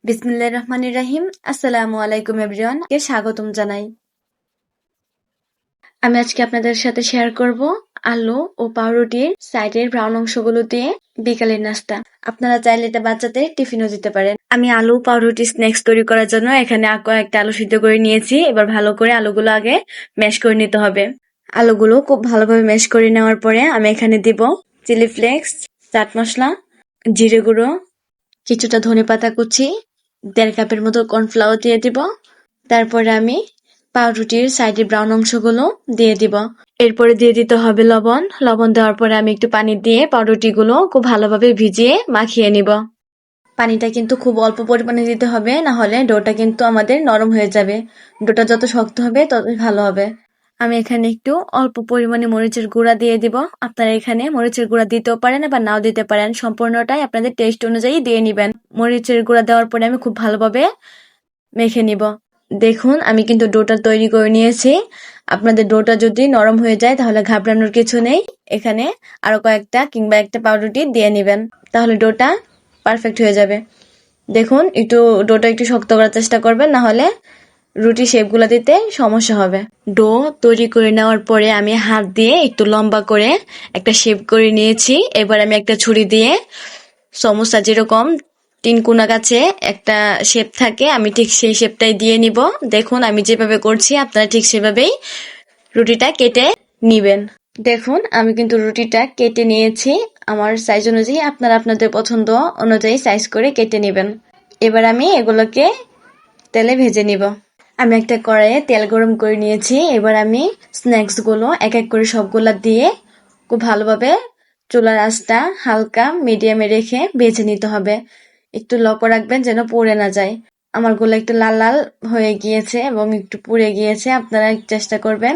বিসমিল্লাহির রহমানির রহিম। আসসালামু আলাইকুম এভরিওয়ান, কে স্বাগতম জানাই। আমি আজকে আপনাদের সাথে শেয়ার করব আলু ও পাউরুটির সাইডের ব্রাউন অংশগুলো দিয়ে বিকালের নাস্তা। আপনারা চাইলে এটা বাচ্চাদের টিফিনও দিতে পারেন। আমি আলু পাউরুটি স্ন্যাক্স তৈরি করার জন্য এখানে কয়েকটা আলু সিদ্ধ করে নিয়েছি। এবার ভালো করে আলুগুলো আগে ম্যাশ করে নিতে হবে। আলুগুলো খুব ভালোভাবে ম্যাশ করে নেওয়ার পরে আমি এখানে দিব চিলি ফ্লেক্স, চাট মশলা, জিরে গুঁড়ো, কিছুটা ধনেপাতা কুচি, 1.5 কাপের মতো কর্নফ্লাওয়ার দিয়ে দিব। তারপরে আমি পাউরুটির সাইডের ব্রাউন অংশগুলো দিয়ে দিব। এরপরে দিয়ে দিতে হবে লবণ। লবণ দেওয়ার পরে আমি একটু পানি দিয়ে পাউরুটিগুলো খুব ভালোভাবে ভিজিয়ে মাখিয়ে নিব। পানিটা কিন্তু খুব অল্প পরিমাণে দিতে হবে, না হলে ডোটা কিন্তু আমাদের নরম হয়ে যাবে। ডোটা যত শক্ত হবে ততই ভালো হবে। আমি এখানে একটু অল্প পরিমাণে মরিচের গুঁড়া দিয়ে দিব। আপনারা এখানে মরিচের গুঁড়া দিতেও পারেন বা নাও দিতে পারেন, সম্পূর্ণটাই আপনাদের টেস্ট অনুযায়ী দিয়ে নিবেন। মরিচের গুঁড়া দেওয়ার পরে আমি খুব ভালোভাবে মেখে নিব। দেখুন আমি কিন্তু ডোটা তৈরি করে নিয়েছি। আপনাদের ডোটা যদি নরম হয়ে যায় তাহলে ঘাবড়ানোর কিছু নেই। এখানে আরো কয়েকটা কিংবা একটা পাউরুটি দিয়ে নিবেন, তাহলে ডোটা পারফেক্ট হয়ে যাবে। দেখুন ডোটা একটু শক্ত করার চেষ্টা করবেন, না হলে রুটি শেপগুলো দিতে সমস্যা হবে। ডো তৈরি করে নেওয়ার পরে আমি হাত দিয়ে একটু লম্বা করে একটা শেপ করে নিয়েছি। এবার আমি একটা ছুরি দিয়ে সমোসা যেরকম 3 কোনা গাছে একটা শেপ থাকে, আমি ঠিক সেই শেপটাই দিয়ে নিব। দেখুন আমি যেভাবে করছি আপনারা ঠিক সেভাবেই রুটিটা কেটে নিবেন। দেখুন আমি কিন্তু রুটিটা কেটে নিয়েছি আমার সাইজ অনুযায়ী। আপনারা আপনাদের পছন্দ অনুযায়ী সাইজ করে কেটে নেবেন। এবার আমি এগুলোকে তেলে ভেজে নিব। আমি একটা কড়াইয়ে তেল গরম করে নিয়েছি। এবার আমি স্ন্যাক্সগুলো এক এক করে সবগুলা দিয়ে খুব ভালোভাবে চুলার আঁচটা হালকা মিডিয়ামে রেখে ভেজে নিতে হবে। একটু লক্ষ্য রাখবেন যেন পুড়ে না যায়। আমারগুলো একটু লাল লাল হয়ে গিয়েছে এবং একটু পুড়ে গিয়েছে, আপনারা চেষ্টা করবেন।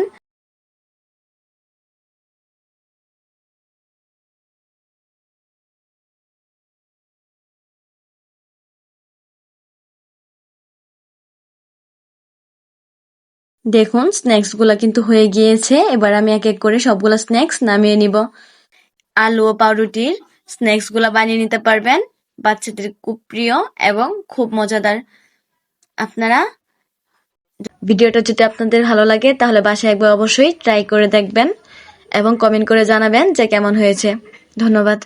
দেখুন স্ন্যাক্সগুলো কিন্তু হয়ে গিয়েছে। এবার আমি এক এক করে সবগুলো স্ন্যাক্স নামিয়ে নিব। আলু ও পাউরুটির স্ন্যাক্সগুলো বানিয়ে নিতে পারবেন, বাচ্চাদের খুব প্রিয় এবং খুব মজাদার। আপনারা ভিডিওটা যদি আপনাদের ভালো লাগে তাহলে বাসায় একবার অবশ্যই ট্রাই করে দেখবেন এবং কমেন্ট করে জানাবেন যে কেমন হয়েছে। ধন্যবাদ।